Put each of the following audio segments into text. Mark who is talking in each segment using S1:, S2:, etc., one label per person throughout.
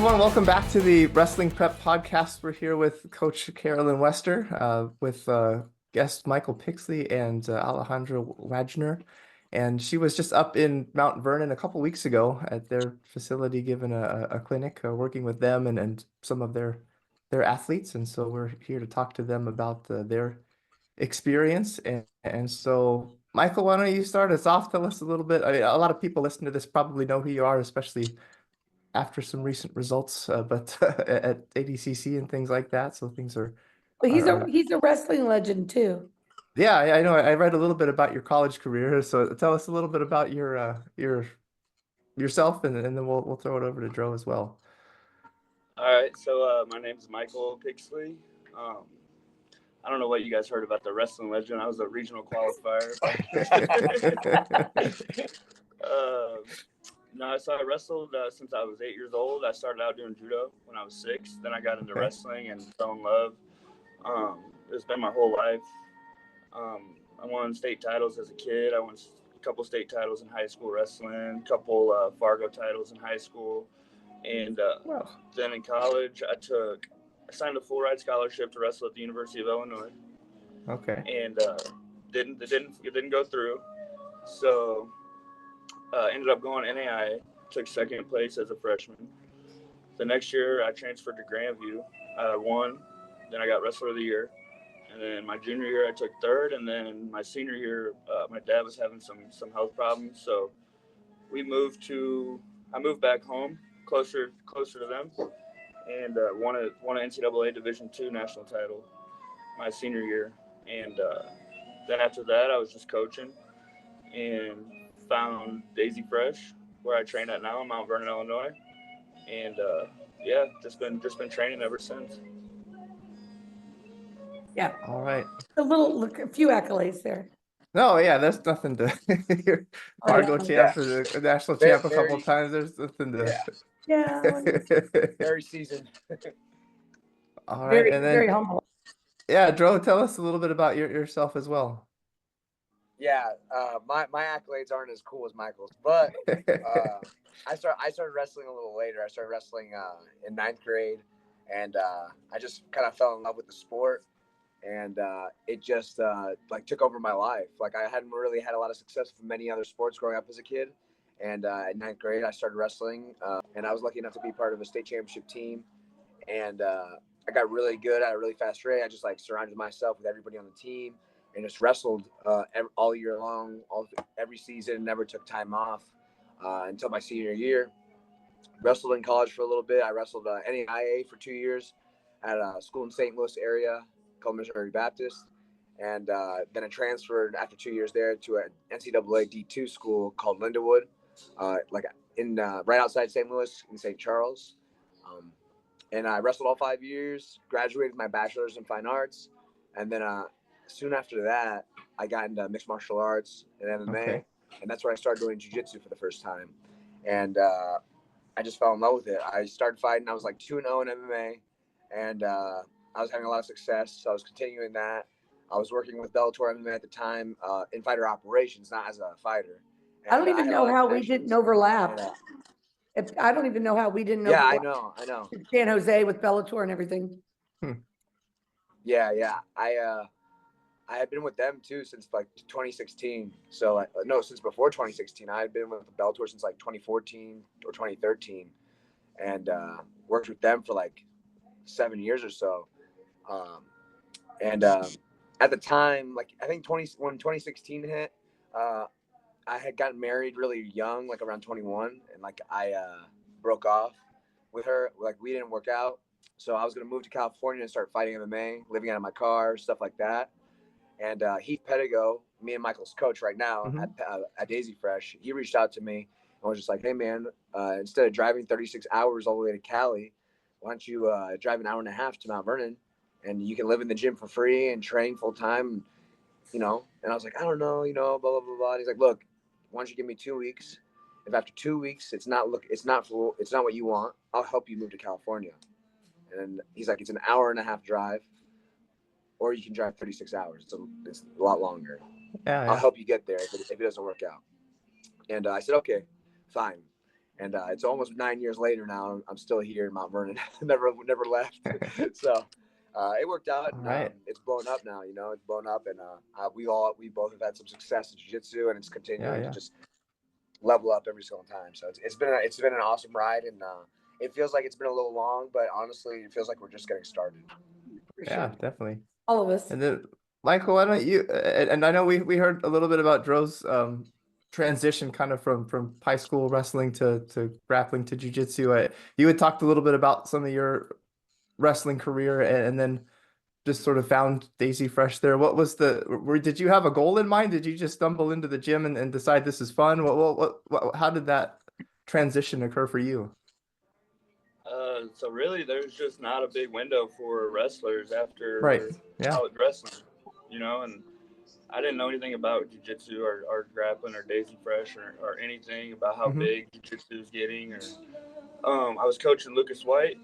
S1: everyone. Welcome back to the Wrestling Prep Podcast. We're here with Coach Carolyn Wester, with guest Michael Pixley and Alejandro Wajner. And she was just up in Mount Vernon a couple weeks ago at their facility, giving a clinic, working with them and some of their athletes. And so we're here to talk to them about their experience. And so, Michael, why don't you start us off? Tell us a little bit. I mean, a lot of people listening to this probably know who you are, especially after some recent results, but at ADCC and things like that. So things are.
S2: But he's a wrestling legend too.
S1: Yeah, I know. I read a little bit about your college career. So tell us a little bit about yourself, and then we'll throw it over to Dro as well.
S3: All right. So my name's Michael Pixley. I don't know what you guys heard about the wrestling legend. I was a regional qualifier. No, so I wrestled since I was 8 years old. I started out doing judo when I was 6. Then I got into wrestling and fell in love. It's been my whole life. I won state titles as a kid. I won a couple state titles in high school wrestling, a couple Fargo titles in high school. And then in college, I signed a full ride scholarship to wrestle at the University of Illinois.
S1: Okay.
S3: And it didn't go through. So ended up going NAIA, took second place as a freshman. The next year, I transferred to Grandview. I won. Then I got Wrestler of the Year. And then my junior year, I took third. And then my senior year, my dad was having some health problems. So I moved back home, closer to them, and won an NCAA Division II national title my senior year. And then after that, I was just coaching and found Daisy Fresh, where I train at now in Mount Vernon, Illinois. And just been training ever since.
S2: Yeah.
S1: All right.
S2: A few accolades there.
S1: No, yeah, there's nothing to Fargo champ, the national champ a couple times. There's nothing to.
S2: Yeah.
S4: Very seasoned.
S1: All right, and then
S2: very humble.
S1: Yeah, Dro, tell us a little bit about yourself as well.
S4: Yeah, my accolades aren't as cool as Michael's, but I started wrestling a little later. I started wrestling in 9th grade, and I just kind of fell in love with the sport, and it just took over my life. Like, I hadn't really had a lot of success with many other sports growing up as a kid, and in 9th grade I started wrestling, and I was lucky enough to be part of a state championship team, and I got really good at a really fast rate. I just surrounded myself with everybody on the team and just wrestled all year long, every season, never took time off until my senior year. Wrestled in college for a little bit. I wrestled NAIA for 2 years at a school in St. Louis area called Missouri Baptist. And then I transferred after 2 years there to an NCAA D2 school called Lindenwood, right outside St. Louis in St. Charles. And I wrestled all 5 years, graduated with my bachelor's in fine arts. And then soon after that, I got into mixed martial arts and MMA. And that's where I started doing Jiu-Jitsu for the first time. And I just fell in love with it. I started fighting. I was 2-0 in MMA. And I was having a lot of success. So I was continuing that. I was working with Bellator MMA at the time in fighter operations, not as a fighter. And
S2: I don't even know how we didn't overlap. I don't even know how we didn't overlap.
S4: Yeah, I know.
S2: In San Jose with Bellator and everything.
S4: Yeah. I had been with them too since 2016. So since before 2016. I had been with Bellator since 2014 or 2013, and worked with them for 7 years or so. At the time, I think when 2016 hit, I had gotten married really young, around 21, and I broke off with her. We didn't work out, so I was gonna move to California and start fighting MMA, living out of my car, stuff like that. And Heath Pedigo, me and Michael's coach right now at Daisy Fresh, he reached out to me and was just like, "Hey man, instead of driving 36 hours all the way to Cali, why don't you drive an hour and a half to Mount Vernon, and you can live in the gym for free and train full time, And I was like, I don't know, blah blah blah blah. And he's like, look, why don't you give me 2 weeks? If after 2 weeks it's not what you want, I'll help you move to California. And he's like, it's an hour and a half drive, or you can drive 36 hours. It's a lot longer.
S1: Yeah.
S4: I'll help you get there if it doesn't work out. And I said, okay, fine. And it's almost 9 years later now. I'm still here in Mount Vernon. never left. So it worked out.
S1: All
S4: And,
S1: right.
S4: it's blown up now. It's blown up, and we both have had some success in jiu-jitsu, and it's continuing to just level up every single time. So it's been an awesome ride, and it feels like it's been a little long, but honestly, it feels like we're just getting started.
S1: Yeah, definitely.
S2: All of us.
S1: And then Michael, why don't you, and I know we heard a little bit about Dro's transition kind of from high school wrestling to grappling to jiu-jitsu. You had talked a little bit about some of your wrestling career, and then just sort of found Daisy Fresh there. What was did you have a goal in mind? Did you just stumble into the gym and decide this is fun? How did that transition occur for you?
S3: So really, there's just not a big window for wrestlers after college wrestling, and I didn't know anything about jiu-jitsu or grappling or Daisy Fresh or anything about how big jiu-jitsu is getting. I was coaching Lucas White,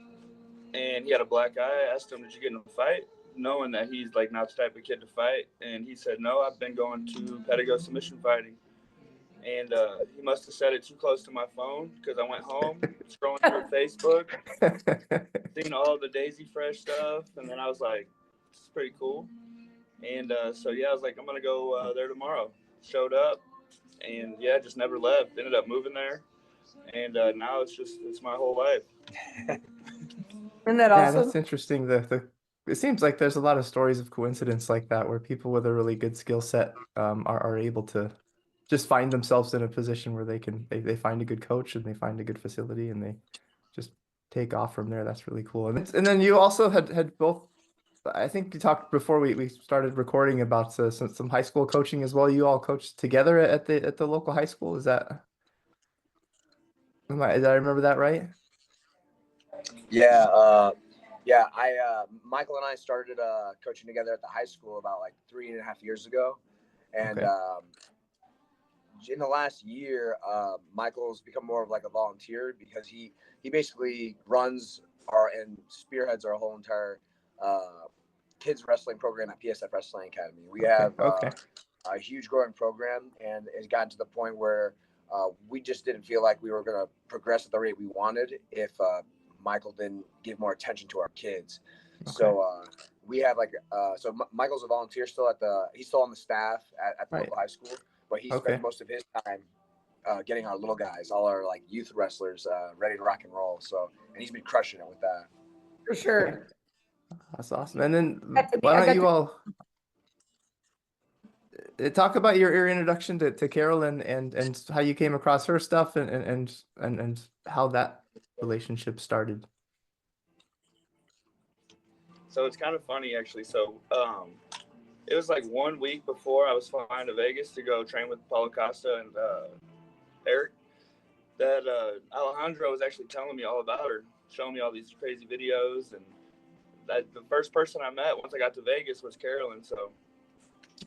S3: and he had a black eye. I asked him, "Did you get in a fight?" Knowing that he's like not the type of kid to fight, and he said, "No, I've been going to Pedigo submission fighting." And he must have said it too close to my phone, because I went home, scrolling through Facebook, seeing all the Daisy Fresh stuff, and then I was like, "This is pretty cool." And so I was like, "I'm gonna go there tomorrow." Showed up, and just never left. Ended up moving there, and now it's my whole life.
S2: Isn't that awesome?
S1: Yeah, that's interesting. It seems like there's a lot of stories of coincidence like that, where people with a really good skill set are able to just find themselves in a position where they find a good coach, and they find a good facility, and they just take off from there. That's really cool. And then you also had both, I think you talked before we started recording about some high school coaching as well. You all coached together at the local high school. Did I remember that right?
S4: Yeah. Michael and I started coaching together at the high school about like 3.5 years ago. And in the last year, Michael's become more of like a volunteer, because he basically runs and spearheads our whole entire kids wrestling program at PSF Wrestling Academy. We have a huge growing program, and it's gotten to the point where we just didn't feel like we were going to progress at the rate we wanted if Michael didn't give more attention to our kids. So we have Michael's a volunteer still he's still on the staff at the local high school, but he spends most of his time getting our little guys, all our like youth wrestlers, ready to rock and roll. So, and he's been crushing it with that.
S2: For sure.
S1: That's awesome. And then why don't you all talk about your introduction to Carolyn and how you came across her stuff and how that relationship started.
S3: So it's kind of funny, actually. So it was like 1 week before I was flying to Vegas to go train with Paulo Costa and Eric, that Alejandro was actually telling me all about her, showing me all these crazy videos. And that the first person I met once I got to Vegas was Carolyn. So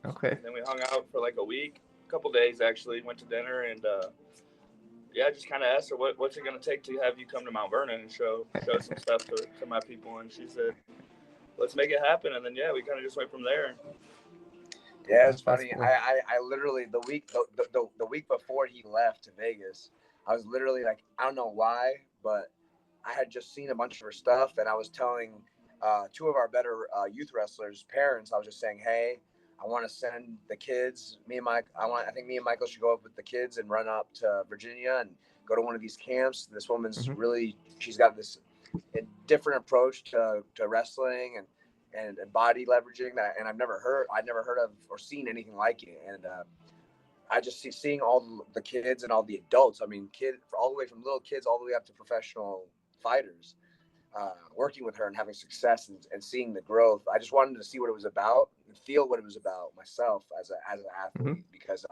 S3: then we hung out for like a couple days actually, went to dinner, and I just kind of asked her, what's it going to take to have you come to Mount Vernon and show some stuff to my people? And she said, let's make it happen. And then, we kind of just went from there.
S4: Yeah, it's funny. Cool. I literally the week before he left to Vegas, I was literally like, I don't know why, but I had just seen a bunch of her stuff, and I was telling two of our better youth wrestlers' parents, I was just saying, hey, I want to send the kids. I think me and Michael should go up with the kids and run up to Virginia and go to one of these camps. This woman's she's got this different approach to wrestling and body leveraging and I'd never heard of or seen anything like it. And I just seeing all the kids and all the adults. I mean, all the way from little kids all the way up to professional fighters, working with her and having success and seeing the growth. I just wanted to see what it was about and feel what it was about myself as an athlete, because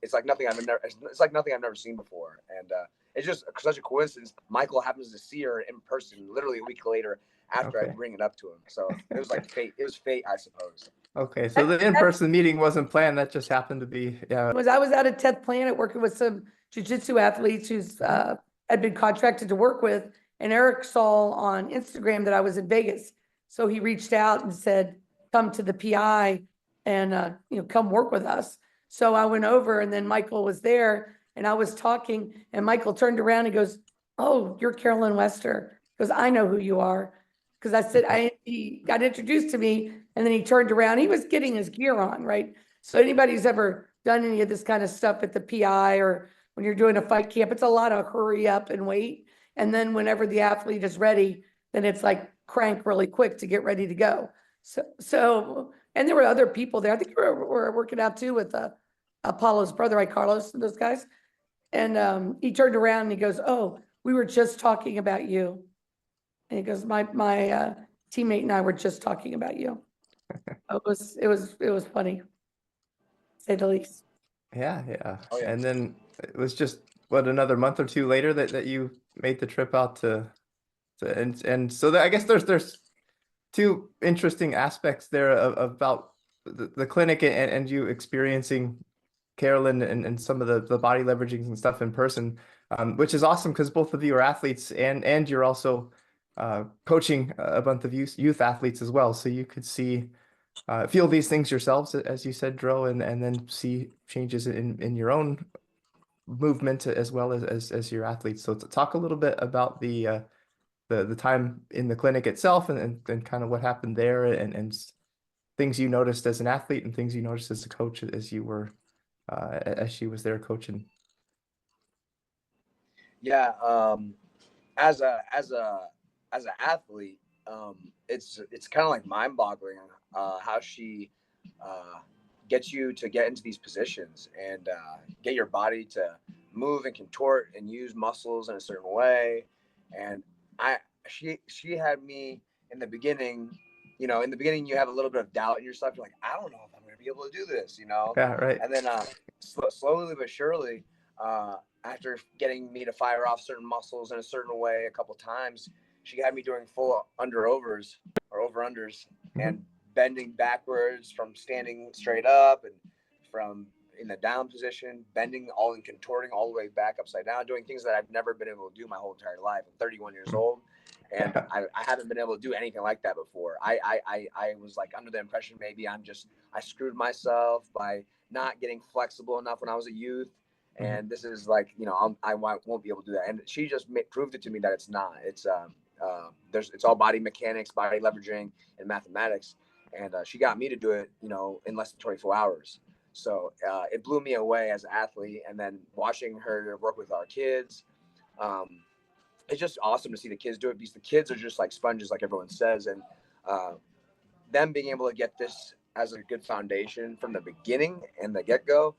S4: it's like nothing I've never seen before. And it's just such a coincidence. Michael happens to see her in person literally a week later after I bring it up to him. So it was like fate. It was fate, I suppose.
S1: Okay, so the in-person meeting wasn't planned. That just happened to be. Yeah.
S2: I was out at 10th Planet working with some jiu-jitsu athletes who's had been contracted to work with, and Eric saw on Instagram that I was in Vegas, so he reached out and said, "Come to the PI and come work with us." So I went over, and then Michael was there, And I was talking and Michael turned around and goes, "Oh, you're Carolyn Wester." He goes, "I know who you are." Because I said, he got introduced to me and then he turned around. He was getting his gear on, right? So anybody who's ever done any of this kind of stuff at the PI or when you're doing a fight camp, it's a lot of hurry up and wait. And then whenever the athlete is ready, then it's like crank really quick to get ready to go. And there were other people there. I think we were working out too with Apollo's brother, right, Carlos, and those guys. And he turned around and he goes, "Oh, we were just talking about you." And he goes, my teammate and I were just talking about you. It was funny, to say the least.
S1: Yeah, yeah.
S4: Oh, yeah.
S1: And then it was just what, another month or two later that you made the trip out to and so I guess there's two interesting aspects there about the clinic and you experiencing Carolyn and some of the body leveraging and stuff in person, which is awesome because both of you are athletes and you're also coaching a bunch of youth athletes as well. So you could see, feel these things yourselves, as you said, Dro, and then see changes in your own movement as well as your athletes. So to talk a little bit about the time in the clinic itself and kind of what happened there and things you noticed as an athlete and things you noticed as a coach as you were as she was there coaching.
S4: Yeah, as an athlete, it's kind of like mind-boggling how she gets you to get into these positions and get your body to move and contort and use muscles in a certain way. And she had me in the beginning. You know, in the beginning, you have a little bit of doubt in yourself. You're like, I don't know if I'm going to be able to do this. You know,
S1: Yeah, right.
S4: and then slowly but surely. After getting me to fire off certain muscles in a certain way a couple times, she had me doing full over-unders and bending backwards from standing straight up and from in the down position, bending all and contorting all the way back upside down, doing things that I've never been able to do my whole entire life. I'm 31 years old and I haven't been able to do anything like that before. I was like under the impression maybe I screwed myself by not getting flexible enough when I was a youth. And this is like, you know, I won't be able to do that. And she just proved it to me that it's not. It's it's all body mechanics, body leveraging, and mathematics. And she got me to do it, you know, in less than 24 hours. So it blew me away as an athlete. And then watching her work with our kids, it's just awesome to see the kids do it because the kids are just like sponges, like everyone says. And them being able to get this as a good foundation from the beginning and the get-go,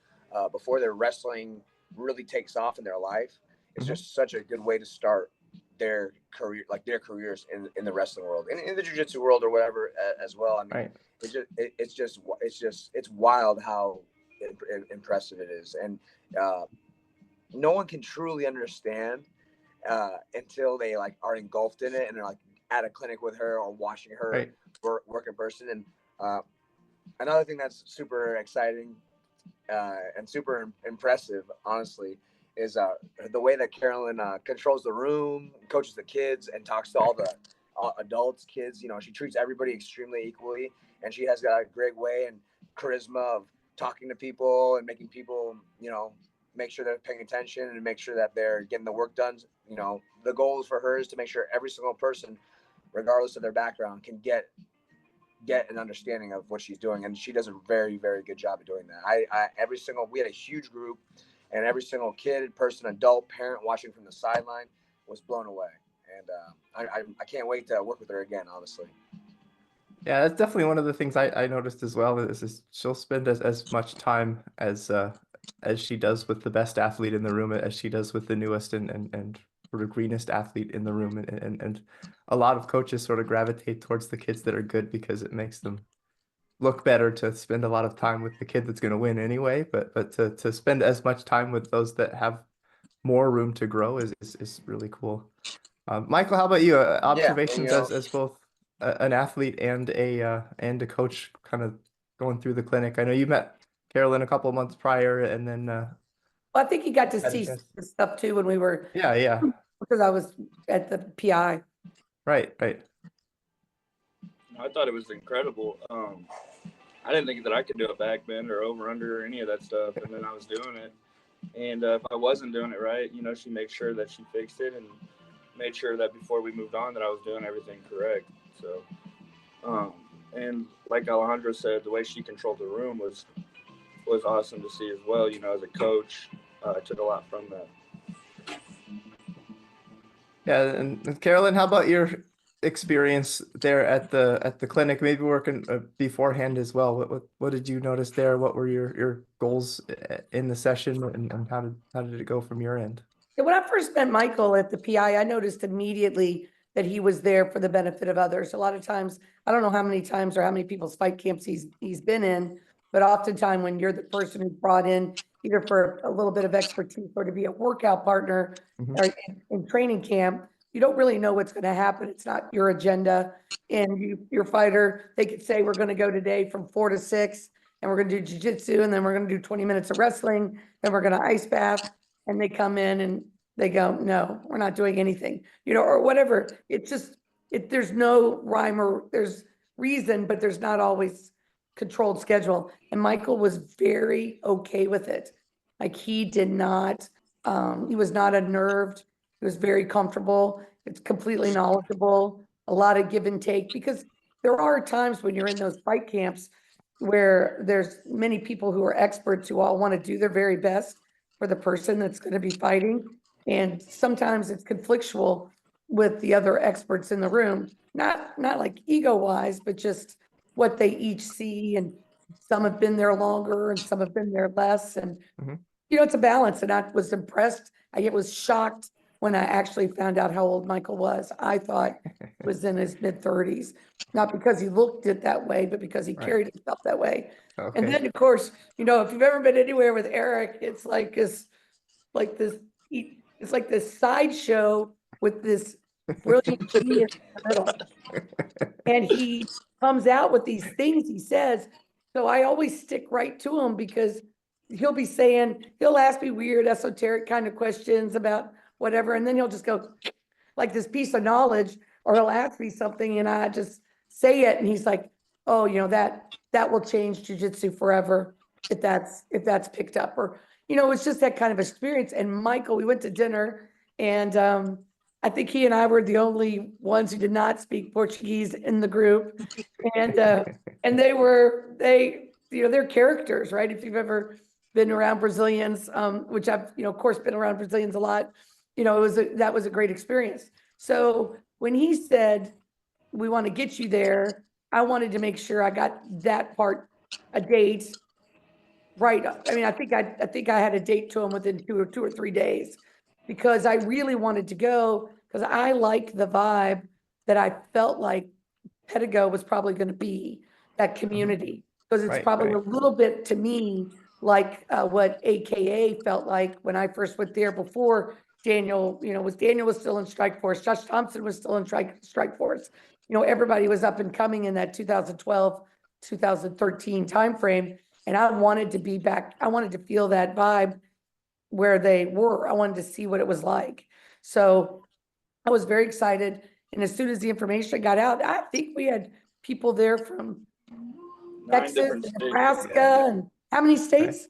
S4: before their wrestling really takes off in their life, it's just such a good way to start their career, like their careers in the wrestling world, in the jiu-jitsu world or whatever as well. I mean, it's wild how impressive it is, and no one can truly understand until they like are engulfed in it and they're like at a clinic with her or watching her work in person. And another thing that's super exciting and super impressive, honestly, is the way that Carolyn controls the room, coaches the kids, and talks to all the adults, kids. You know, she treats everybody extremely equally, and she has got a great way and charisma of talking to people and making people, you know, make sure they're paying attention and make sure that they're getting the work done. You know, the goal for her is to make sure every single person, regardless of their background, can get an understanding of what she's doing, and she does a very, very good job of doing that. We had a huge group, and every single kid, person, adult, parent watching from the sideline was blown away, and I can't wait to work with her again, honestly.
S1: Yeah, that's definitely one of the things I noticed as well is she'll spend as much time as she does with the best athlete in the room as she does with the newest and sort of greenest athlete in the room, and a lot of coaches sort of gravitate towards the kids that are good because it makes them look better to spend a lot of time with the kid that's going to win anyway, but to spend as much time with those that have more room to grow is really cool. Michael, how about you? Observations as both an athlete and a coach, kind of going through the clinic. I know you met Carolyn a couple of months prior, and then
S2: Well, I think you got to
S1: had a
S2: see
S1: chance.
S2: some stuff too when we were,
S1: Yeah,
S2: because I was at the PI.
S1: right.
S3: I thought it was incredible. I didn't think that I could do a back bend or over under or any of that stuff, and then I was doing it, And if I wasn't doing it right, you know, she made sure that she fixed it and made sure that before we moved on that I was doing everything correct. So, and like Alejandro said, the way she controlled the room was awesome to see as well. You know, as a coach, I took a lot from that.
S1: Yeah, and Carolyn, how about your experience there at the clinic? Maybe working beforehand as well. What did you notice there? What were your goals in the session, and how did it go from your end?
S2: Yeah, when I first met Michael at the PI, I noticed immediately that he was there for the benefit of others. A lot of times, I don't know how many times or how many people's fight camps he's been in, but oftentimes when you're the person who's brought in either for a little bit of expertise or to be a workout partner or in training camp, you don't really know what's going to happen. It's not your agenda. And your fighter, they could say, we're going to go today from 4 to 6, and we're going to do jiu-jitsu, and then we're going to do 20 minutes of wrestling, then we're going to ice bath. And they come in and they go, no, we're not doing anything, you know, or whatever. It's just, there's no rhyme or there's reason, but there's not always controlled schedule. And Michael was very okay with it. Like he did not, he was not unnerved. He was very comfortable. It's completely knowledgeable, a lot of give and take, because there are times when you're in those fight camps where there's many people who are experts who all want to do their very best for the person that's going to be fighting. And sometimes it's conflictual with the other experts in the room, not like ego wise, but just what they each see. And some have been there longer and some have been there less. And, you know, it's a balance. And I was impressed. I was shocked when I actually found out how old Michael was. I thought he was in his mid-30s, not because he looked it that way, but because he carried himself that way.
S1: Okay.
S2: And then, of course, you know, if you've ever been anywhere with Eric, it's like this sideshow with this brilliant genius in the middle. And he comes out with these things he says. So I always stick right to him because he'll ask me weird, esoteric kind of questions about whatever. And then he'll just go like this piece of knowledge, or he'll ask me something and I just say it. And he's like, oh, you know, that will change jiu-jitsu forever if that's picked up. Or, you know, it's just that kind of experience. And Michael, we went to dinner and I think he and I were the only ones who did not speak Portuguese in the group. And you know, they're characters, right? If you've ever been around Brazilians, which I've, you know, of course, been around Brazilians a lot, you know, that was a great experience. So when he said, we want to get you there, I wanted to make sure I got that part, a date right. I mean, I think I had a date to him within two or 3 days, because I really wanted to go, because I like the vibe that I felt like Pedigo was probably going to be, that community, because it's probably a little bit to me like what AKA felt like when I first went there before Daniel, you know, Daniel was still in Strike Force, Josh Thompson was still in Strike Force. You know, everybody was up and coming in that 2012, 2013 timeframe. And I wanted to be back. I wanted to feel that vibe where they were. I wanted to see what it was like. So I was very excited. And as soon as the information got out, I think we had people there from Texas, and Nebraska, and how many states?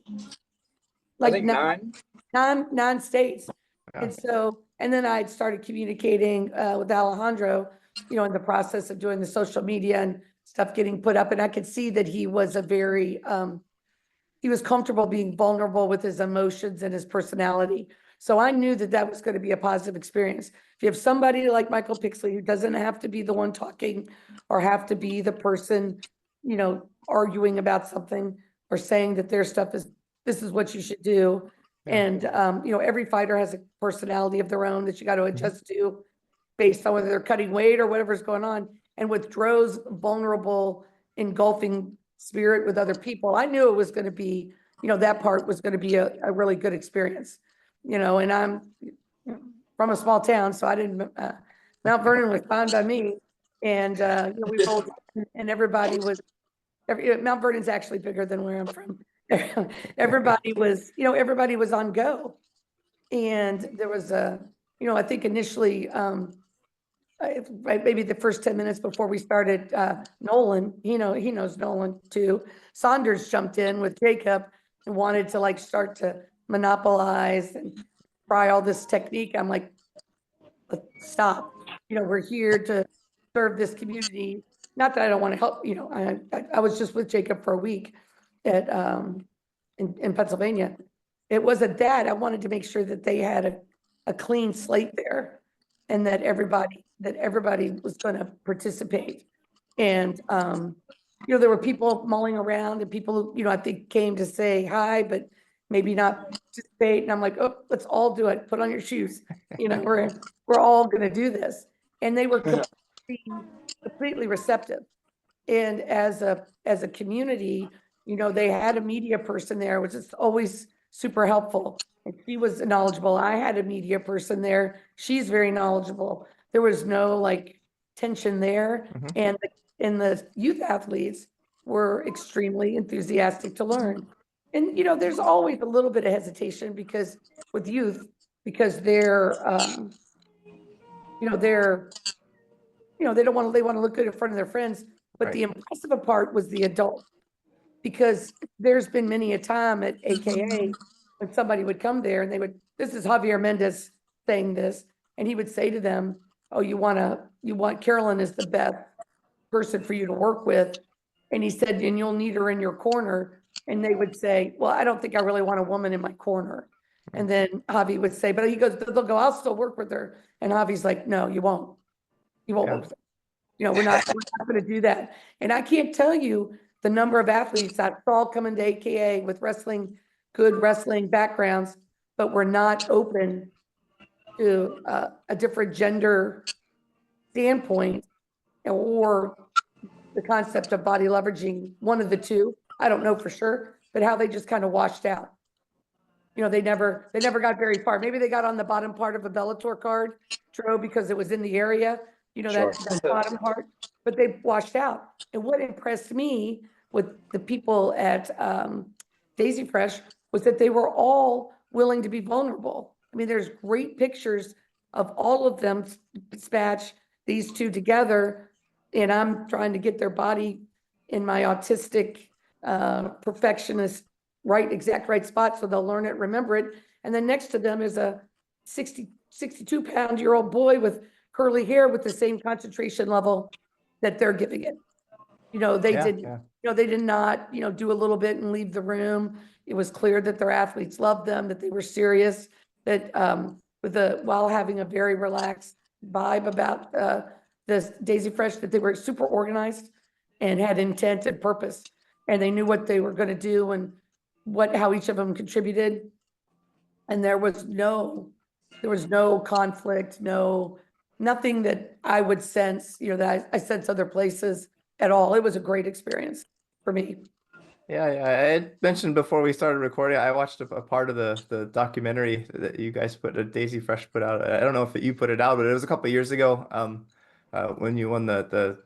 S2: Like
S3: I think
S2: nine states.
S1: Yeah.
S2: And so, and then I started communicating with Alejandro, you know, in the process of doing the social media and stuff getting put up. And I could see that he was he was comfortable being vulnerable with his emotions and his personality. So I knew that was going to be a positive experience. If you have somebody like Michael Pixley, who doesn't have to be the one talking or have to be the person, you know, arguing about something or saying that their stuff this is what you should do.
S1: Yeah.
S2: And, you know, every fighter has a personality of their own that you got to adjust to based on whether they're cutting weight or whatever's going on. And with Dro's vulnerable, engulfing spirit with other people, I knew it was going to be, you know, that part was going to be a really good experience, you know. And I'm from a small town, so I didn't, Mount Vernon was fine by me. And, you know, we rolled and everybody was, Mount Vernon's actually bigger than where I'm from. Everybody was, you know, everybody was on go. And there was you know, I think initially, maybe the first 10 minutes before we started, Nolan, he knows Nolan too. Saunders jumped in with Jacob and wanted to like start to monopolize and try all this technique. I'm like, stop. We're here to serve this community. Not that I don't want to help, I was just with Jacob for a week at in Pennsylvania. It wasn't that. I wanted to make sure that they had a clean slate there and that everybody was going to participate. And there were people mulling around and people, I think came to say hi, but maybe not participate. And I'm like, oh, let's all do it. Put on your shoes. We're all going to do this. And they were completely receptive. And as a community, they had a media person there, which is always super helpful. And she was knowledgeable. I had a media person there. She's very knowledgeable. There was no like tension there.
S1: Mhm.
S2: And the youth athletes were extremely enthusiastic to learn. And, there's always a little bit of hesitation because with youth, because they're, they want to look good in front of their friends. But the impressive part was the adult, because there's been many a time at AKA when somebody would come there and this is Javier Mendez saying this, and he would say to them, oh, you want Carolyn is the best person for you to work with. And he said, and you'll need her in your corner. And they would say, well, I don't think I really want a woman in my corner. And then Javi would say, but he goes, they'll go, I'll still work with her. And Javi's like, no, you won't. You won't work with her. We're not going to do that. And I can't tell you the number of athletes I saw coming to AKA with good wrestling backgrounds, but we're not open to a different gender standpoint or the concept of body leveraging, one of the two. I don't know for sure, but how they just kind of washed out. They never got very far. Maybe they got on the bottom part of a Bellator card, Dro, because it was in the area, that bottom part, but they washed out. And what impressed me with the people at Daisy Fresh was that they were all willing to be vulnerable. I mean, there's great pictures of all of them dispatch these two together, and I'm trying to get their body in my autistic perfectionist exact right spot so they'll learn it, remember it. And then next to them is a 62-pound-year-old boy with curly hair with the same concentration level that they're giving it. They did not, do a little bit and leave the room. It was clear that their athletes loved them, that they were serious, that while having a very relaxed vibe about this Daisy Fresh, that they were super organized and had intent and purpose, and they knew what they were going to do and how each of them contributed. And there was no conflict, nothing that I would sense, that I sense other places at all. It was a great experience for me.
S1: Yeah, I had mentioned before we started recording, I watched a part of the documentary that you guys Daisy Fresh put out. I don't know if you put it out, but it was a couple of years ago. When you won the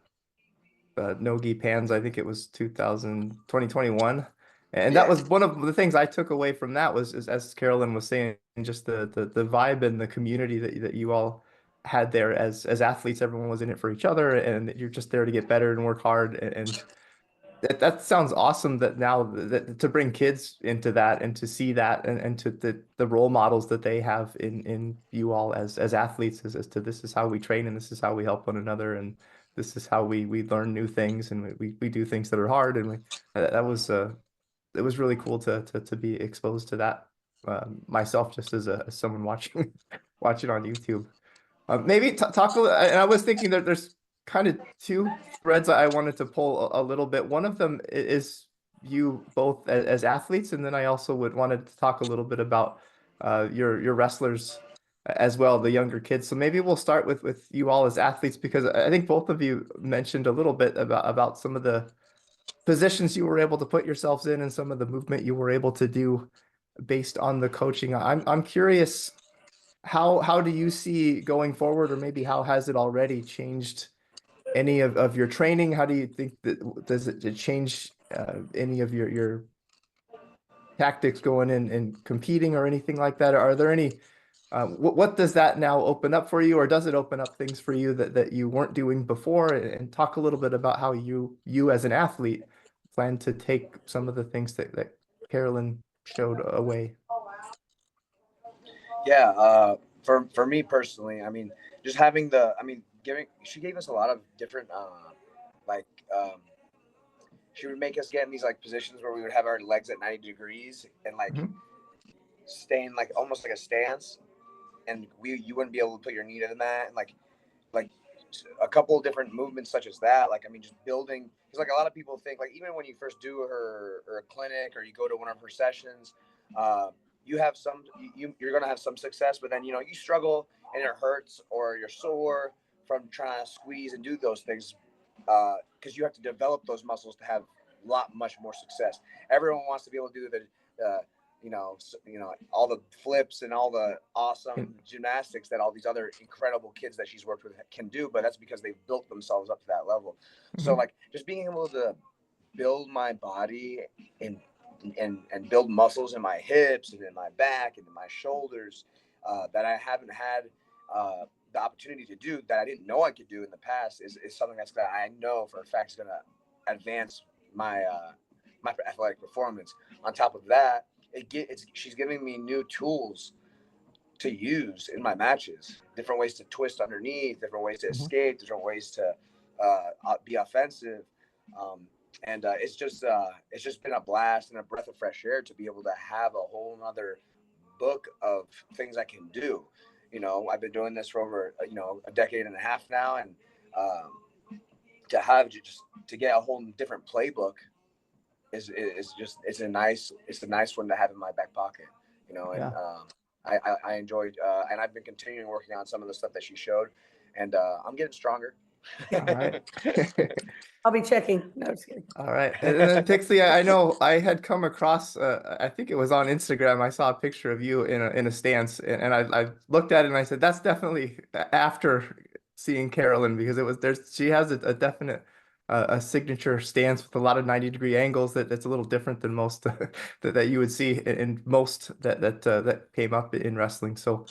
S1: NOGI Pans, I think it was 2021. And that was one of the things I took away from that was, as Carolyn was saying, just the vibe and the community that you all had there as athletes. Everyone was in it for each other, and you're just there to get better and work hard. And that sounds awesome that now that to bring kids into that and to see that and to the role models that they have in you all as athletes as to this is how we train and this is how we help one another and this is how we learn new things and we do things that are hard and that was it was really cool to be exposed to that myself just as someone watching on YouTube. Maybe talk a little, and I was thinking that there's kind of two threads I wanted to pull a little bit. One of them is you both as athletes, and then I also wanted to talk a little bit about your wrestlers as well, the younger kids. So maybe we'll start with you all as athletes, because I think both of you mentioned a little bit about some of the positions you were able to put yourselves in and some of the movement you were able to do based on the coaching. I'm curious, how do you see going forward, or maybe how has it already changed any of your training? How do you think that does it change any of your tactics going in and competing or anything like that? Are there any what does that now open up for you, or does it open up things for you that you weren't doing before? And talk a little bit about how you as an athlete plan to take some of the things that Carolyn showed away.
S4: Yeah, for me personally, I mean, just having she gave us a lot of different, like, she would make us get in these like positions where we would have our legs at 90 degrees and like
S1: Mhm.
S4: stay in like almost like a stance, and you wouldn't be able to put your knee in that, and like a couple of different movements such as that. Like, I mean, just building, because like a lot of people think like even when you first do her or a clinic or you go to one of her sessions, you have you're gonna have some success, but then you struggle and it hurts or you're sore from trying to squeeze and do those things, because you have to develop those muscles to have much more success. Everyone wants to be able to do the all the flips and all the awesome gymnastics that all these other incredible kids that she's worked with can do, but that's because they've built themselves up to that level. So like just being able to build my body and build muscles in my hips and in my back and in my shoulders, that I haven't had the opportunity to do, that I didn't know I could do in the past, is something that I know for a fact is going to advance my my athletic performance. On top of that, she's giving me new tools to use in my matches, different ways to twist underneath, different ways to escape, different ways to be offensive. And it's just been a blast and a breath of fresh air to be able to have a whole nother book of things I can do. I've been doing this for over a decade and a half now, and to get a whole different playbook is it's a nice one to have in my back pocket. And I enjoyed, and I've been continuing working on some of the stuff that she showed, and I'm getting stronger.
S1: All right.
S2: I'll be checking. No, just kidding.
S1: All right. And then Pixley, I know I had come across, I think it was on Instagram. I saw a picture of you in a stance, and I looked at it and I said, that's definitely after seeing Carolyn, because she has a definite a signature stance with a lot of 90-degree angles that's a little different than most that you would see in most that came up in wrestling. So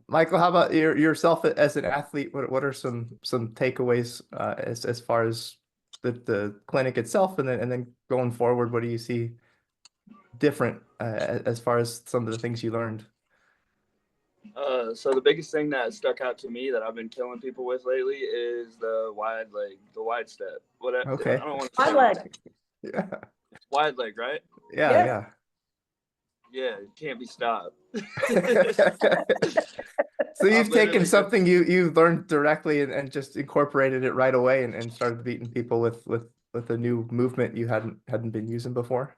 S1: Michael, how about yourself as an athlete? What are some takeaways as far as the clinic itself, and then going forward, what do you see different as far as some of the things you learned?
S3: So the biggest thing that stuck out to me that I've been killing people with lately is the wide leg, the wide step.
S1: Okay.
S3: I don't want to
S2: Wide
S3: say
S2: leg.
S1: Yeah.
S3: wide leg, right?
S1: Yeah.
S3: Yeah, it can't be stopped.
S1: So you've taken
S3: literally
S1: something you learned directly and just incorporated it right away and started beating people with a new movement you hadn't been using before.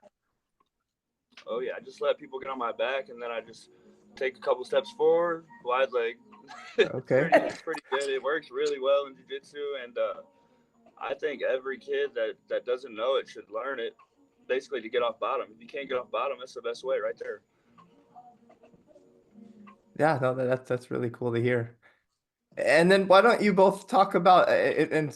S3: Oh yeah, I just let people get on my back, and then I just take a couple steps forward, wide leg.
S1: Okay.
S3: It's pretty good. It works really well in jiu-jitsu, and I think every kid that doesn't know it should learn it, basically to get off bottom. If you can't get off bottom, that's the best way right there.
S1: Yeah, no, that's really cool to hear. And then why don't you both talk about it, and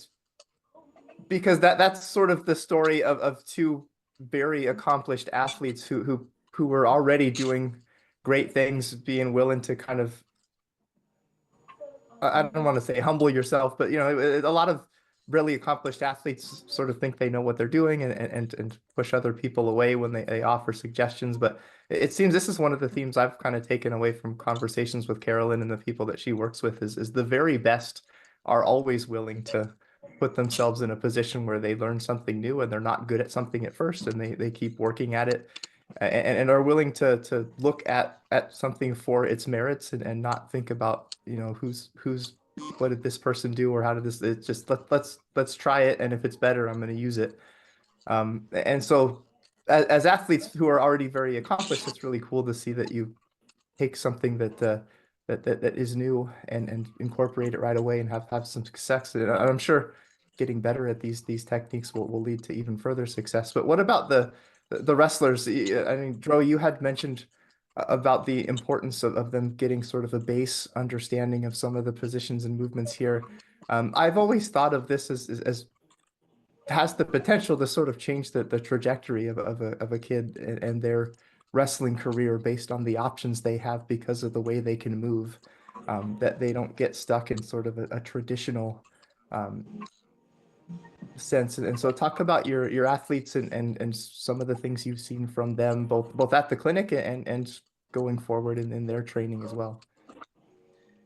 S1: because that's sort of the story of two very accomplished athletes who were already doing great things, being willing to kind of, I don't want to say humble yourself, but a lot of really accomplished athletes sort of think they know what they're doing and push other people away when they offer suggestions. But it seems this is one of the themes I've kind of taken away from conversations with Carolyn and the people that she works with is the very best are always willing to put themselves in a position where they learn something new and they're not good at something at first, and they keep working at it, and are willing to look at something for its merits and not think about who's what did this person do or how did this. It's just let's try it, and if it's better, I'm going to use it. And so as athletes who are already very accomplished, it's really cool to see that you take something that is new and incorporate it right away and have some success. And I'm sure getting better at these techniques will lead to even further success. But what about the wrestlers? I mean, Dro, you had mentioned about the importance of them getting sort of a base understanding of some of the positions and movements here. I've always thought of this as has the potential to sort of change the trajectory of a kid and their wrestling career based on the options they have because of the way they can move, that they don't get stuck in sort of a traditional sense. And so talk about your athletes and some of the things you've seen from them, both at the clinic and going forward in their training as well.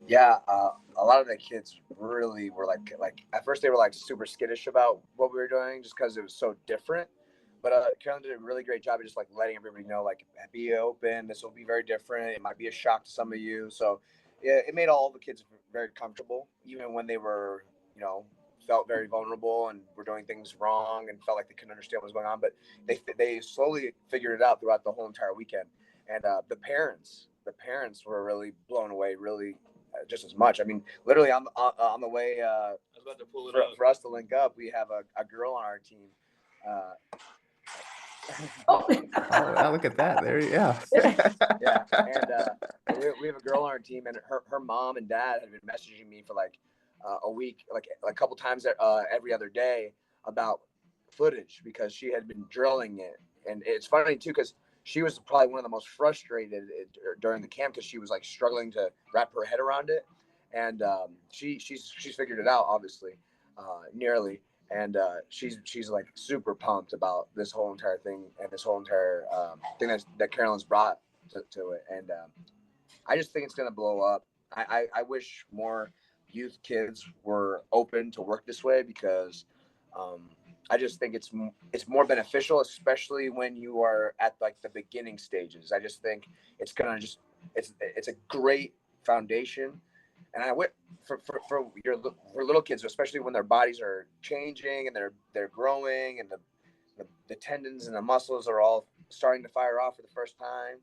S4: Yeah, a lot of the kids really were like at first they were like super skittish about what we were doing just because it was so different. But Carolyn did a really great job of just like letting everybody know, like, be open. This will be very different. It might be a shock to some of you. So yeah, it made all the kids very comfortable, even when they were, felt very vulnerable and were doing things wrong and felt like they couldn't understand what was going on. But they slowly figured it out throughout the whole entire weekend. And the parents were really blown away, really just as much. I mean, literally on the way
S3: I was about to pull it up.
S4: for us to link up, we have a girl on our team.
S1: Oh, look at that! Yeah.
S4: Yeah, and we have a girl on our team, and her mom and dad had been messaging me for like a week, like a couple times every other day about footage because she had been drilling it. And it's funny too because she was probably one of the most frustrated during the camp because she was like struggling to wrap her head around it, and she's figured it out, obviously, nearly. And she's like super pumped about this whole entire thing and this whole entire thing that Carolyn's brought to it. And I just think it's gonna blow up. I wish more youth kids were open to work this way because I just think it's more beneficial, especially when you are at like the beginning stages. I just think it's gonna it's a great foundation. And I went for little kids, especially when their bodies are changing and they're growing and the tendons and the muscles are all starting to fire off for the first time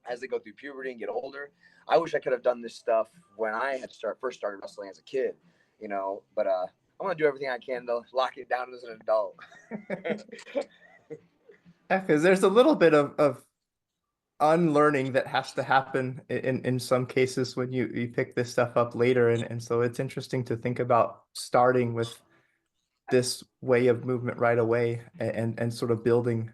S4: as they go through puberty and get older. I wish I could have done this stuff when I had first started wrestling as a kid, but I want to do everything I can to lock it down as an adult.
S1: Yeah, because there's a little bit of unlearning that has to happen in some cases when you pick this stuff up later. And so it's interesting to think about starting with this way of movement right away and sort of building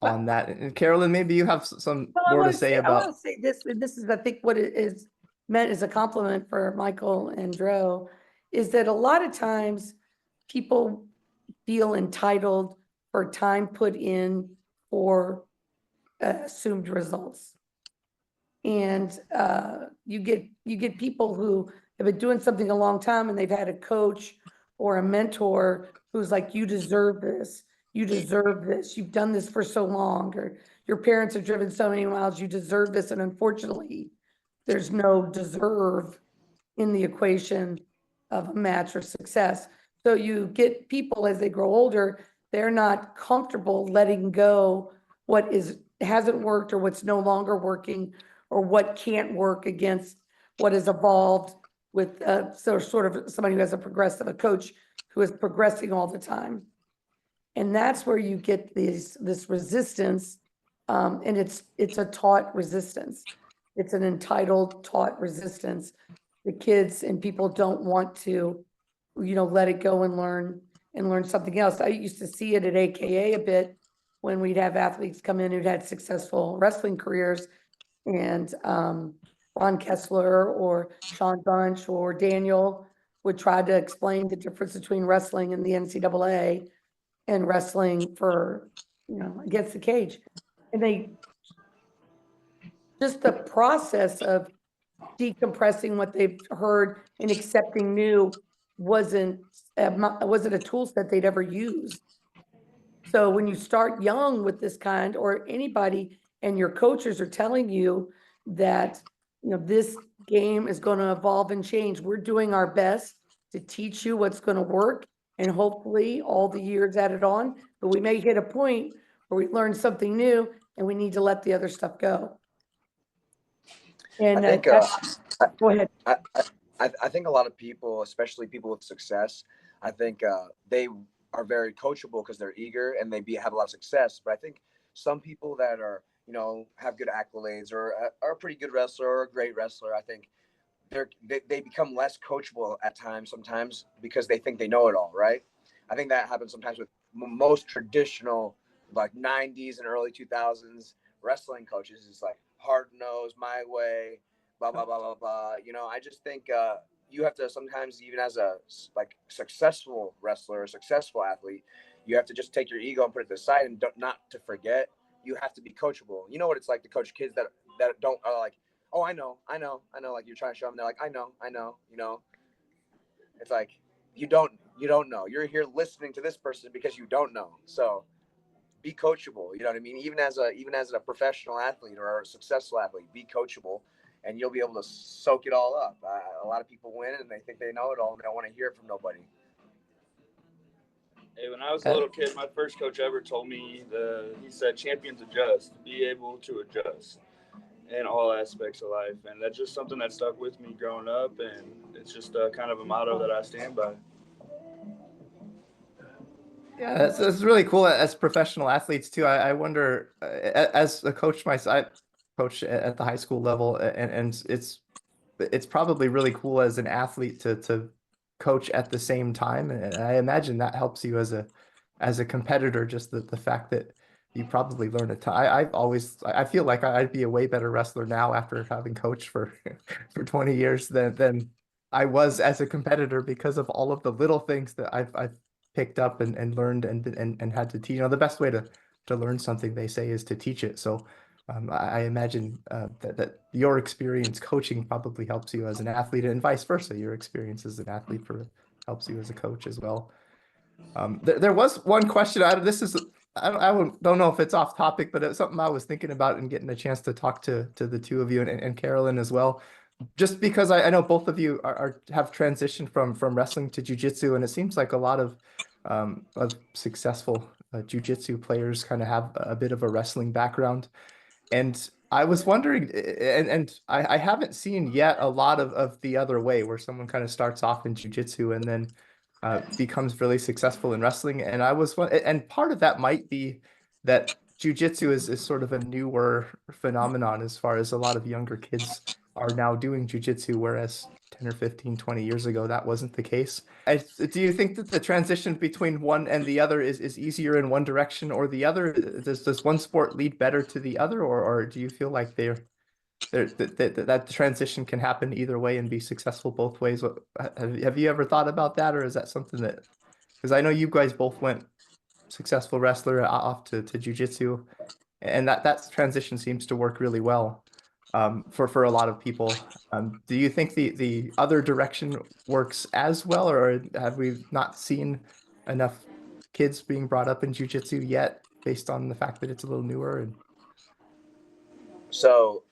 S1: on that. And Carolyn, maybe you have some more to say
S2: I
S1: about.
S2: want to say this, and this is, I think, what it is meant as a compliment for Michael and Dro, is that a lot of times people feel entitled for time put in for assumed results. And you get people who have been doing something a long time and they've had a coach or a mentor who's like, you deserve this. You deserve this. You've done this for so long, or your parents have driven so many miles. You deserve this. And unfortunately, there's no deserve in the equation of a match or success. So you get people as they grow older, they're not comfortable letting go what hasn't worked or what's no longer working or what can't work against what has evolved with so sort of somebody who has a coach who is progressing all the time. And that's where you get this resistance, and it's a taught resistance. It's an entitled taught resistance. The kids and people don't want to, let it go and learn something else. I used to see it at AKA a bit when we'd have athletes come in who'd had successful wrestling careers, and Ron Kessler or Sean Bunch or Daniel would try to explain the difference between wrestling and the NCAA and wrestling for, against the cage. And just the process of decompressing what they've heard and accepting new wasn't a tool set they'd ever used. So when you start young with this kind, or anybody, and your coaches are telling you that, this game is going to evolve and change, we're doing our best to teach you what's going to work, and hopefully all the years added on, but we may hit a point where we learn something new and we need to let the other stuff go. And
S4: I think,
S2: go ahead.
S4: I think a lot of people, especially people with success, I think they are very coachable because they're eager and they have a lot of success. But I think some people that are, have good accolades or are a pretty good wrestler or a great wrestler, I think they become less coachable at times sometimes because they think they know it all, right? I think that happens sometimes with most traditional, like 90s and early 2000s wrestling coaches. It's like hard nose, my way, blah, blah, blah, blah, blah. I just think you have to sometimes, even as a successful wrestler, a successful athlete, you have to just take your ego and put it to the side and not to forget. You have to be coachable. You know what it's like to coach kids that that don't are like, oh, I know. Like you're trying to show them, they're like, I know. It's like you don't know. You're here listening to this person because you don't know. So be coachable. You know what I mean? Even as a professional athlete or a successful athlete, be coachable, and you'll be able to soak it all up. A lot of people win and they think they know it all and they don't want to hear it from nobody.
S3: Hey, when I was a little kid, my first coach ever told me he said champions adjust, be able to adjust in all aspects of life, and that's just something that stuck with me growing up, and it's just kind of a motto that I stand by.
S1: Yeah, that's really cool as professional athletes too. I wonder, as a coach myself, I coach at the high school level, and it's probably really cool as an athlete to coach at the same time, and I imagine that helps you as a competitor. Just the fact that you probably learn a ton. I feel like I'd be a way better wrestler now after having coached for for 20 years than I was as a competitor because of all of the little things that I've picked up and learned and had to teach. You know, the best way to learn something, they say, is to teach it. So I imagine that your experience coaching probably helps you as an athlete, and vice versa. Your experience as an athlete helps you as a coach as well. There was one question. I don't know if it's off topic, but it's something I was thinking about and getting a chance to talk to the two of you and Carolyn as well. Just because I know both of you have transitioned from wrestling to jiu-jitsu, and it seems like a lot of successful jiu-jitsu players kind of have a bit of a wrestling background. And I was wondering, and I haven't seen yet a lot of the other way where someone kind of starts off in jiu-jitsu and then becomes really successful in wrestling. And part of that might be that jiu-jitsu is sort of a newer phenomenon as far as a lot of younger kids are now doing jiu-jitsu, whereas 10 or 15, 20 years ago, that wasn't the case. Do you think that the transition between one and the other is easier in one direction or the other? Does one sport lead better to the other, or do you feel like that transition can happen either way and be successful both ways? Have you ever thought about that, or is that something that, because I know you guys both went successful wrestler off to jiu-jitsu, and that transition seems to work really well for a lot of people. Do you think the other direction works as well, or have we not seen enough kids being brought up in jiu-jitsu yet, based on the fact that it's a little newer? And
S4: So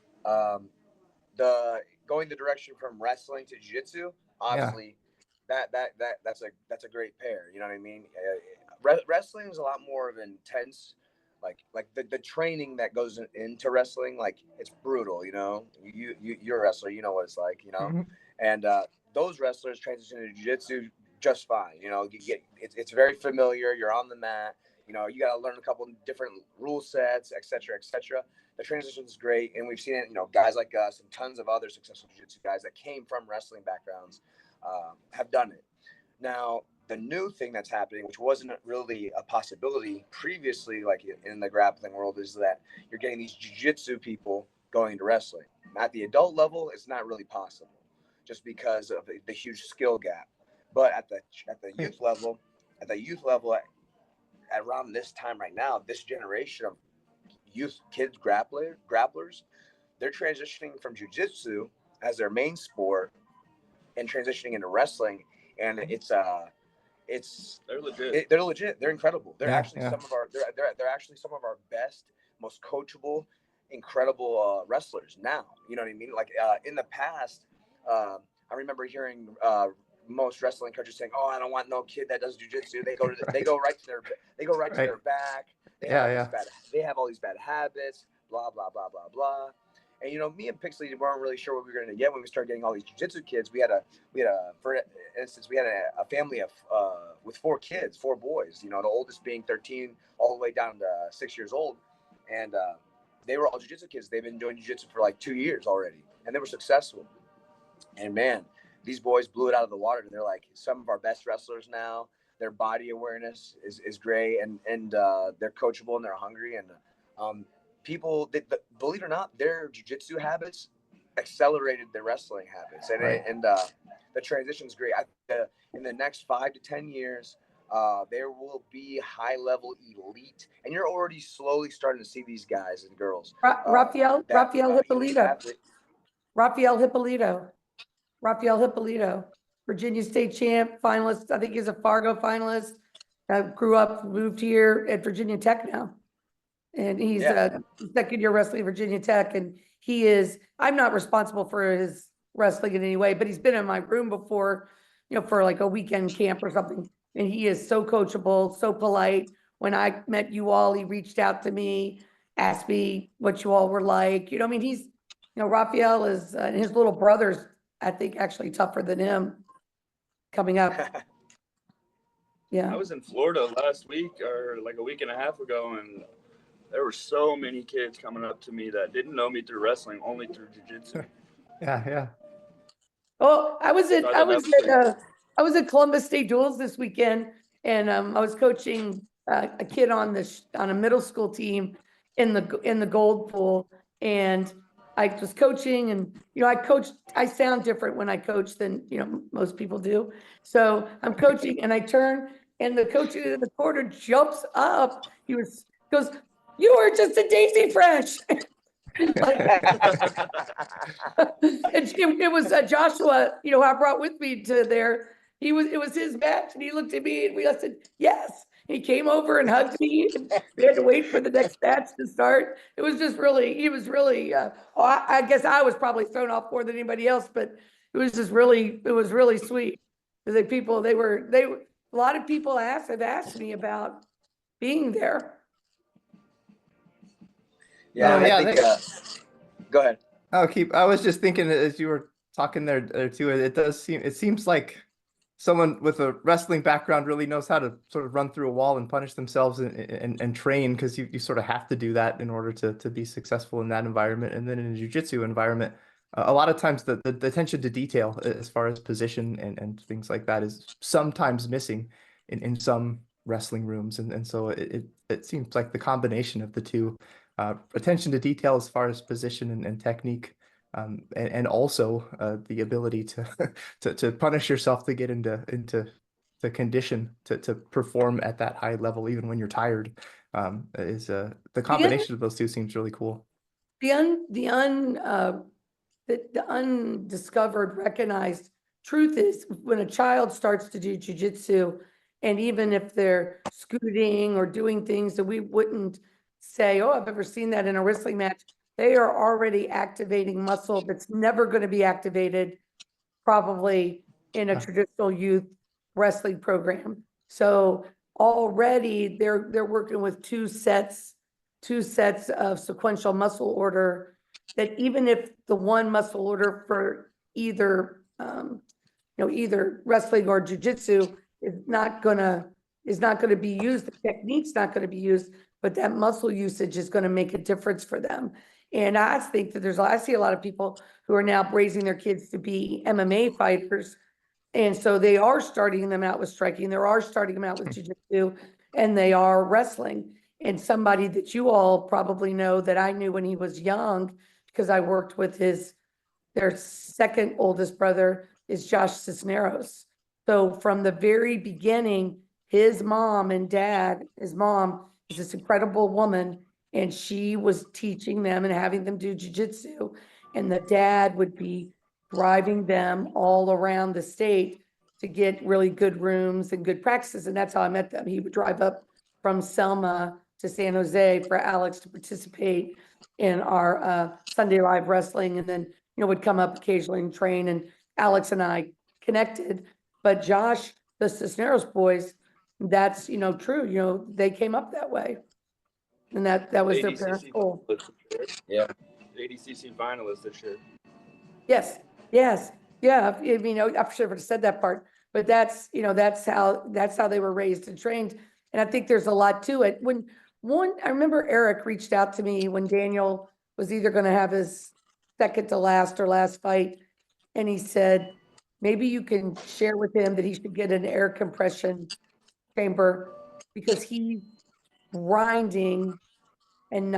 S4: the going the direction from wrestling to jiu-jitsu,
S1: yeah,
S4: obviously that's a great pair. You know what I mean? Wrestling is a lot more of intense, like the training that goes into wrestling, like it's brutal. You know, you're a wrestler, you know what it's like. You know,
S1: Mhm.
S4: and those wrestlers transition to jiu-jitsu just fine. You know, it's very familiar. You're on the mat. You know, you got to learn a couple different rule sets, et cetera, et cetera. The transition is great, and we've seen it. You know, guys like us and tons of other successful jiu-jitsu guys that came from wrestling backgrounds have done it. Now, the new thing that's happening, which wasn't really a possibility previously, like in the grappling world, is that you're getting these jiu-jitsu people going into wrestling. At the adult level, it's not really possible, just because of the huge skill gap. But at the youth level, at around this time right now, this generation of youth kids grapplers, they're transitioning from jiu-jitsu as their main sport and transitioning into wrestling, and
S3: They're legit.
S4: they're legit. They're incredible. They're
S1: Yeah,
S4: actually
S1: yeah.
S4: some of our they're actually some of our best, most coachable, incredible wrestlers now. You know what I mean? Like in the past, I remember hearing most wrestling coaches saying, "Oh, I don't want no kid that does jujitsu. They go right to
S1: Right.
S4: their back. They
S1: Yeah,
S4: have
S1: yeah.
S4: all these bad habits. Blah blah blah blah blah." And you know, me and Pixley weren't really sure what we were going to get when we started getting all these jiu-jitsu kids. For instance, we had a family of with 4 kids, 4 boys. You know, the oldest being 13, all the way down to 6 years old, and they were all jiu-jitsu kids. They've been doing jiu-jitsu for like 2 years already, and they were successful. And man, these boys blew it out of the water. They're like some of our best wrestlers now. Their body awareness is great, and they're coachable and they're hungry. And people, believe it or not, their jiu-jitsu habits accelerated their wrestling habits, and
S1: Right.
S4: the transition is great. In the next 5 to 10 years, there will be high-level elite, and you're already slowly starting to see these guys and girls.
S2: Rafael
S4: elite
S2: Hippolito.
S4: athlete.
S2: Rafael Hippolito, Virginia State champ, finalist. I think he's a Fargo finalist. Grew up, moved here at Virginia Tech now. And he's
S4: Yeah.
S2: a second year wrestling at Virginia Tech. And I'm not responsible for his wrestling in any way, but he's been in my room before, for like a weekend camp or something. And he is so coachable, so polite. When I met you all, he reached out to me, asked me what you all were like. I mean, Rafael is, and his little brother's, I think, actually tougher than him coming up. Yeah.
S3: I was in Florida last week or like a week and a half ago, and there were so many kids coming up to me that didn't know me through wrestling, only through jiu-jitsu.
S1: Yeah.
S2: Oh, I was at Columbus State Duels this weekend, and I was coaching a kid on a middle school team in the gold pool, and I was coaching, and I sound different when I coach than most people do. So I'm coaching, and I turn, and the coach in the corner jumps up. He goes, "You are just a daisy fresh." It was Joshua, who I brought with me to there. It was his match, and he looked at me, and I said, "Yes." He came over and hugged me, and we had to wait for the next match to start. He was really, I guess I was probably thrown off more than anybody else, but it was really sweet. A lot of people have asked me about being there.
S4: Yeah, I think, go ahead.
S1: I was just thinking as you were talking there too, it seems like someone with a wrestling background really knows how to sort of run through a wall and punish themselves and train, because you sort of have to do that in order to be successful in that environment. And then in a jiu-jitsu environment, a lot of times the attention to detail as far as position and things like that is sometimes missing in some wrestling rooms. And so it seems like the combination of the two, attention to detail as far as position and technique, and also the ability to punish yourself to get into the condition to perform at that high level even when you're tired, is the combination of those two seems really cool.
S2: The undiscovered, recognized truth is when a child starts to do jiu-jitsu, and even if they're scooting or doing things that we wouldn't say, "Oh, I've ever seen that in a wrestling match," they are already activating muscle that's never going to be activated probably in a traditional youth wrestling program. So already they're working with two sets of sequential muscle order, that even if the one muscle order for either either wrestling or jiu-jitsu is not gonna be used, the technique's not gonna be used, but that muscle usage is gonna make a difference for them. And I think that I see a lot of people who are now raising their kids to be MMA fighters. And so they are starting them out with striking, they are starting them out with jiu-jitsu, and they are wrestling. And somebody that you all probably know that I knew when he was young, because I worked with their second oldest brother is Josh Cisneros. So from the very beginning, his mom is this incredible woman, and she was teaching them and having them do jiu-jitsu. And the dad would be driving them all around the state to get really good rooms and good practices. And that's how I met them. He would drive up from Selma to San Jose for Alex to participate in our Sunday Live Wrestling, and then would come up occasionally and train, and Alex and I connected. But Josh, the Cisneros boys, that's true. They came up that way, and that was their parents' goal.
S4: Yeah,
S3: ADCC finalist this year.
S2: Yes, yeah. I mean, I should have said that part, but that's how they were raised and trained, and I think there's a lot to it. I remember Eric reached out to me when Daniel was either going to have his second to last or last fight, and he said, maybe you can share with him that he should get an air compression chamber, because he's grinding and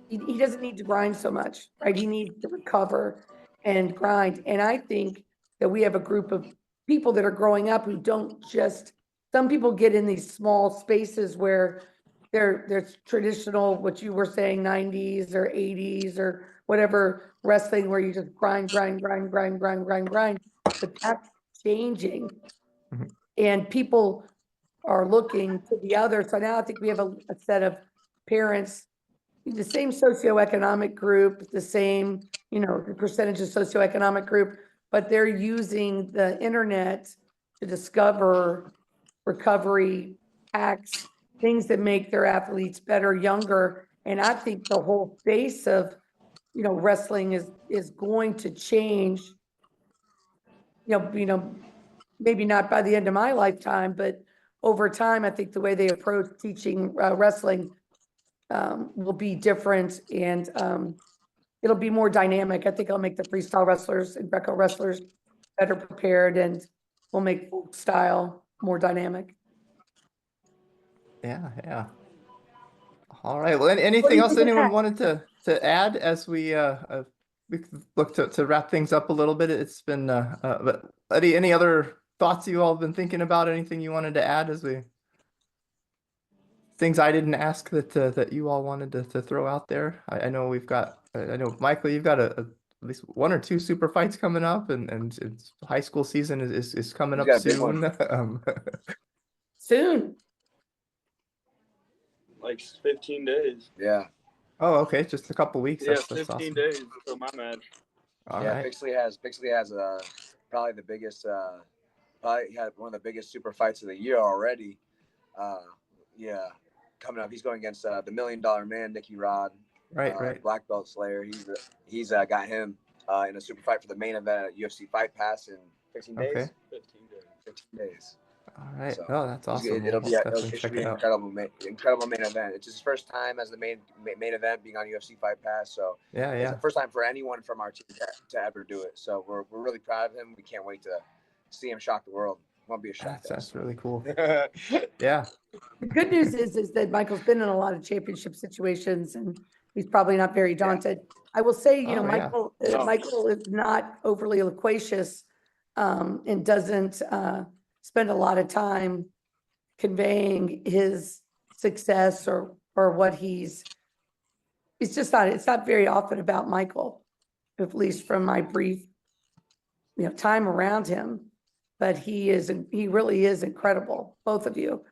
S2: he doesn't need to grind so much, right? He needs to recover and grind. And I think that we have a group of people that are growing up who don't just, some people get in these small spaces where there's traditional, what you were saying, 90s or 80s or whatever wrestling where you just grind. But that's changing.
S1: Mhm.
S2: And people are looking to the other. So now I think we have a set of parents, the same socioeconomic group, the same, the percentage of socioeconomic group, but they're using the internet to discover recovery hacks, things that make their athletes better, younger. And I think the whole face of, wrestling is going to change, maybe not by the end of my lifetime, but over time, I think the way they approach teaching wrestling will be different, and it'll be more dynamic. I think I'll make the freestyle wrestlers and Greco wrestlers better prepared, and we'll make folk style more dynamic.
S1: Yeah, yeah. All right. Well,
S2: What do
S1: anything
S2: you
S1: else
S2: think of
S1: anyone
S2: that?
S1: wanted to add as we look to wrap things up a little bit? It's been but any other thoughts you all been thinking about? Anything you wanted to add as we things I didn't ask that you all wanted to throw out there? I know we've got I know Michael, you've got at least one or two super fights coming up, and it's high school season is coming
S4: He's
S1: up
S4: got a big one.
S1: soon.
S2: Soon.
S3: Like 15 days.
S4: Yeah.
S1: Oh, okay, just a couple weeks.
S3: Yeah,
S1: That's
S3: 15
S1: awesome.
S3: days until my match.
S1: All
S4: yeah,
S1: right.
S4: Pixley has probably the biggest probably had one of the biggest super fights of the year already. Yeah, coming up, he's going against the $1 Million Man, Nicky Rod,
S1: Right.
S4: black belt slayer. He's got him in a super fight for the main event at UFC Fight Pass in 15 days.
S1: Okay.
S3: 15 days.
S4: 15 days.
S1: All right.
S4: So,
S1: Oh, that's awesome.
S4: It'll
S1: We'll
S4: be
S1: definitely
S4: it should
S1: check
S4: be
S1: it
S4: an
S1: out.
S4: incredible main event. It's his first time as the main event being on UFC Fight Pass. So
S1: Yeah,
S4: it's
S1: yeah.
S4: the first time for anyone from our team to ever do it. So we're really proud of him. We can't wait to see him shock the world. Won't be a shock.
S1: That's really cool.
S4: Yeah.
S1: Yeah.
S2: The good news is that Michael's been in a lot of championship situations, and he's probably not very daunted. I will say,
S1: Oh, yeah.
S2: Michael is not overly loquacious, and doesn't spend a lot of time conveying his success or what it's just not, it's not very often about Michael, at least from my brief, time around him. But he really is incredible, both of you.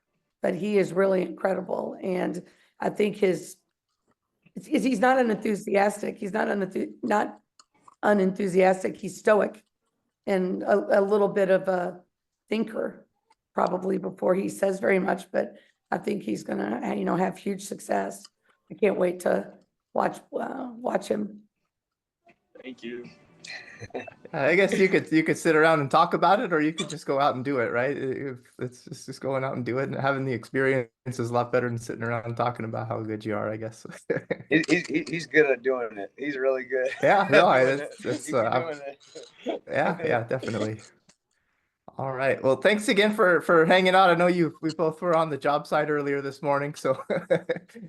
S2: But he is really incredible. And I think he's not unenthusiastic. He's not unenthusiastic. He's stoic and a little bit of a thinker, probably, before he says very much. But I think he's gonna, have huge success. I can't wait to watch him.
S3: Thank you.
S1: I guess you could sit around and talk about it, or you could just go out and do it, right? It's just going out and do it, and having the experience is a lot better than sitting around and talking about how good you are, I guess.
S4: He's good at doing it. He's really good.
S1: Yeah, no,
S4: He's doing it.
S1: yeah, definitely. All right. Well, thanks again for hanging out. I know we both were on the job site earlier this morning, so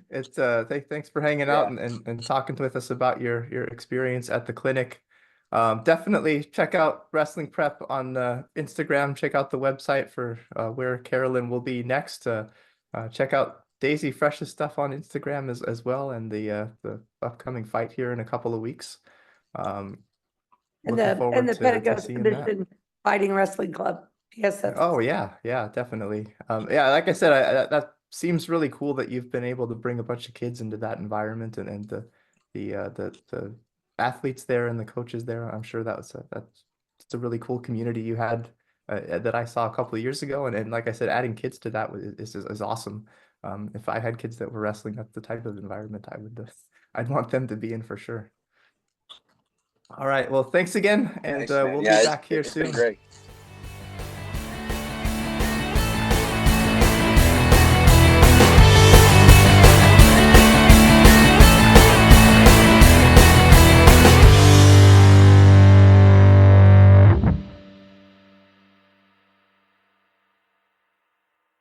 S1: it's thanks for hanging out and talking with us about your experience at the clinic. Definitely check out Wrestling Prep on Instagram. Check out the website for where Carolyn will be next. Check out Daisy Fresh's stuff on Instagram as well, and the upcoming fight here in a couple of weeks.
S2: And
S1: Looking forward
S2: the
S1: to
S2: Pentagon
S1: seeing that.
S2: Commission Fighting Wrestling Club. PSF.
S1: Oh yeah, definitely. Yeah, like I said, that seems really cool that you've been able to bring a bunch of kids into that environment, and the athletes there and the coaches there. I'm sure that's a really cool community you had that I saw a couple of years ago, and like I said, adding kids to that is awesome. If I had kids that were wrestling, that's the type of environment I'd want them to be in for sure. All right. Well, thanks again, and
S4: Thanks,
S1: we'll be
S4: Yeah,
S1: back here
S4: it's been
S1: soon.
S4: great.